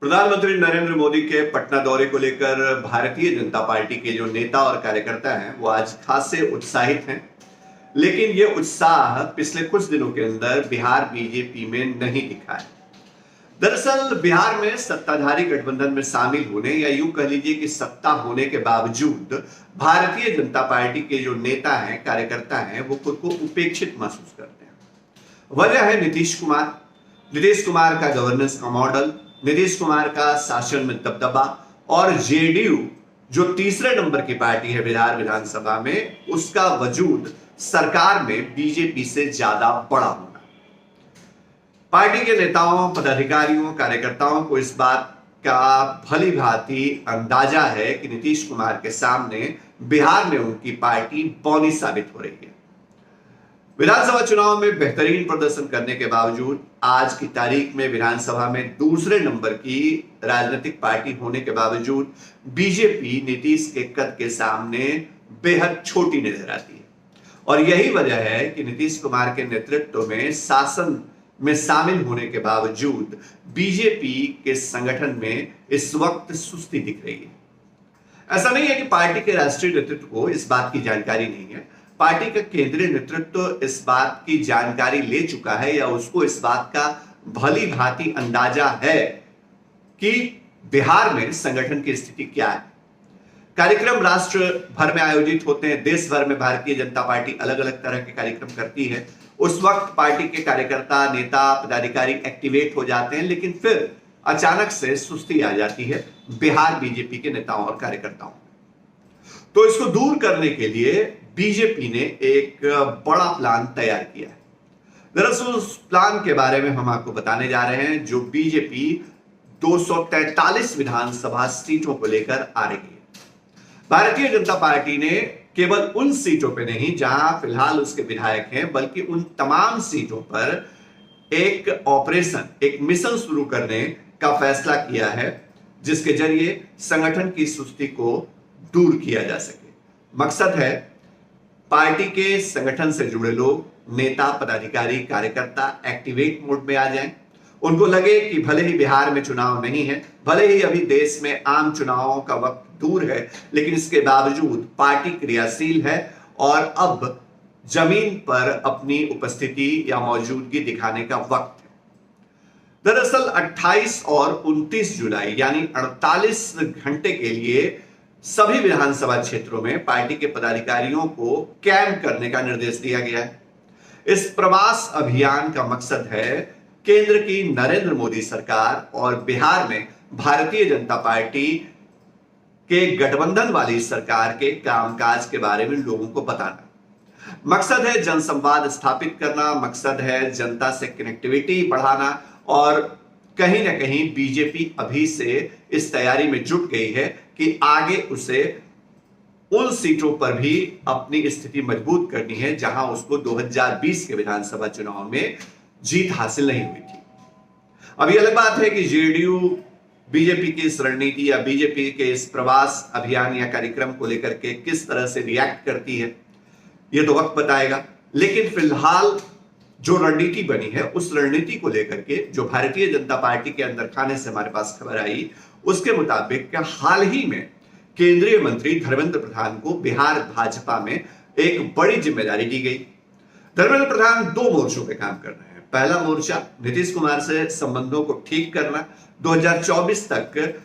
प्रधानमंत्री नरेंद्र मोदी के पटना दौरे को लेकर भारतीय जनता पार्टी के जो नेता और कार्यकर्ता हैं वो आज खासे उत्साहित हैं। लेकिन ये उत्साह पिछले कुछ दिनों के अंदर बिहार बीजेपी में नहीं दिखा है। दरअसल बिहार में सत्ताधारी गठबंधन में शामिल होने या यूं कह लीजिए कि सत्ता होने के बावजूद भारतीय जनता पार्टी के जो नेता हैं, कार्यकर्ता हैं, वो खुद को उपेक्षित महसूस करते हैं। वजह है नीतीश कुमार का गवर्नेंस का मॉडल, नीतीश कुमार का शासन में दबदबा और जेडीयू जो तीसरे नंबर की पार्टी है बिहार विधानसभा में, उसका वजूद सरकार में बीजेपी से ज्यादा बड़ा होना। पार्टी के नेताओं, पदाधिकारियों, कार्यकर्ताओं को इस बात का भली भांति अंदाजा है कि नीतीश कुमार के सामने बिहार में उनकी पार्टी बौनी साबित हो रही है। विधानसभा चुनाव में बेहतरीन प्रदर्शन करने के बावजूद आज की तारीख में विधानसभा में दूसरे नंबर की राजनीतिक पार्टी होने के बावजूद बीजेपी नीतीश के कद के सामने बेहद छोटी नजर आती है। और यही वजह है कि नीतीश कुमार के नेतृत्व में शासन में शामिल होने के बावजूद बीजेपी के संगठन में इस वक्त सुस्ती दिख रही है। ऐसा नहीं है कि पार्टी के राष्ट्रीय नेतृत्व को इस बात की जानकारी नहीं है। पार्टी का केंद्रीय नेतृत्व इस बात की जानकारी ले चुका है या उसको इस बात का भली भांति अंदाजा है कि बिहार में संगठन की स्थिति क्या है। कार्यक्रम राष्ट्र भर में आयोजित होते हैं, देश भर में भारतीय जनता पार्टी अलग अलग तरह के कार्यक्रम करती है। उस वक्त पार्टी के कार्यकर्ता, नेता, पदाधिकारी एक्टिवेट हो जाते हैं, लेकिन फिर अचानक से सुस्ती आ जाती है बिहार बीजेपी के नेताओं और कार्यकर्ताओं। तो इसको दूर करने के लिए बीजेपी ने एक बड़ा प्लान तैयार किया है। दरअसल उस प्लान के बारे में हम आपको बताने जा रहे हैं जो बीजेपी 243 विधानसभा सीटों को लेकर आ रही है। भारतीय जनता पार्टी ने केवल उन सीटों पे नहीं जहां फिलहाल उसके विधायक हैं, बल्कि उन तमाम सीटों पर एक ऑपरेशन, एक मिशन शुरू करने का फैसला किया है जिसके जरिए संगठन की सुस्ती को दूर किया जा सके। मकसद है पार्टी के संगठन से जुड़े लोग, नेता, पदाधिकारी, कार्यकर्ता एक्टिवेट मोड में आ जाएं। उनको लगे कि भले ही बिहार में चुनाव नहीं है, भले ही अभी देश में आम चुनावों का वक्त दूर है, लेकिन इसके बावजूद पार्टी क्रियाशील है और अब जमीन पर अपनी उपस्थिति या मौजूदगी दिखाने का वक्त है। दरअसल 28 और 29 जुलाई यानी 48 घंटे के लिए सभी विधानसभा क्षेत्रों में पार्टी के पदाधिकारियों को कैंप करने का निर्देश दिया गया है। इस प्रवास अभियान का मकसद है केंद्र की नरेंद्र मोदी सरकार और बिहार में भारतीय जनता पार्टी के गठबंधन वाली सरकार के कामकाज के बारे में लोगों को बताना। मकसद है जनसंवाद स्थापित करना, मकसद है जनता से कनेक्टिविटी बढ़ाना और कहीं ना कहीं बीजेपी अभी से इस तैयारी में जुट गई है कि आगे उसे उन सीटों पर भी अपनी स्थिति मजबूत करनी है जहां उसको 2020 के विधानसभा चुनाव में जीत हासिल नहीं हुई थी। अभी अलग बात है कि जेडीयू बीजेपी की इस रणनीति या बीजेपी के इस प्रवास अभियान या कार्यक्रम को लेकर के किस तरह से रिएक्ट करती है, यह तो वक्त बताएगा। लेकिन फिलहाल जो रणनीति बनी है उस रणनीति को लेकर के जो भारतीय जनता पार्टी के अंदर खाने से हमारे पास खबर आई, उसके मुताबिक हाल ही में केंद्रीय मंत्री धर्मेंद्र प्रधान को बिहार भाजपा में एक बड़ी जिम्मेदारी दी गई। धर्मेंद्र प्रधान 2 मोर्चों पे काम कर रहे हैं। पहला मोर्चा नीतीश कुमार से संबंधों को ठीक करना, 2024 तक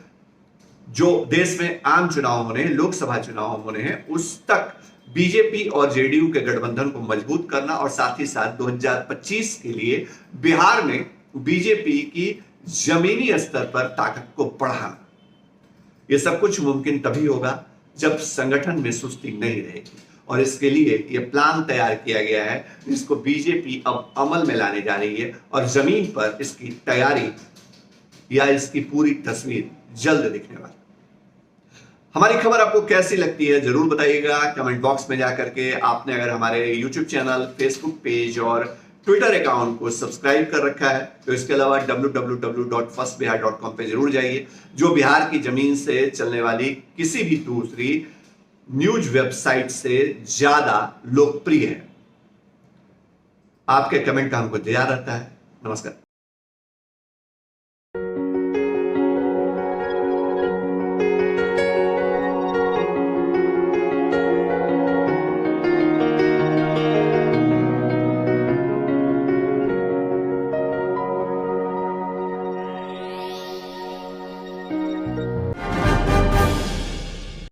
जो देश में आम चुनाव होने, लोकसभा चुनाव होने हैं, उस तक बीजेपी और जेडीयू के गठबंधन को मजबूत करना और साथ ही साथ 2025 के लिए बिहार में बीजेपी की जमीनी स्तर पर ताकत को बढ़ाना। यह सब कुछ मुमकिन तभी होगा जब संगठन में सुस्ती नहीं रहेगी और इसके लिए यह प्लान तैयार किया गया है जिसको बीजेपी अब अमल में लाने जा रही है और जमीन पर इसकी तैयारी या इसकी पूरी तस्वीर जल्द दिखने वाली। हमारी खबर आपको कैसी लगती है जरूर बताइएगा कमेंट बॉक्स में जाकर के। आपने अगर हमारे यूट्यूब चैनल, फेसबुक पेज और ट्विटर अकाउंट को सब्सक्राइब कर रखा है तो इसके अलावा www.firstbihar.com पे जरूर जाइए, जो बिहार की जमीन से चलने वाली किसी भी दूसरी न्यूज वेबसाइट से ज्यादा लोकप्रिय है। आपके कमेंट का हमको इंतजार रहता है। नमस्कार।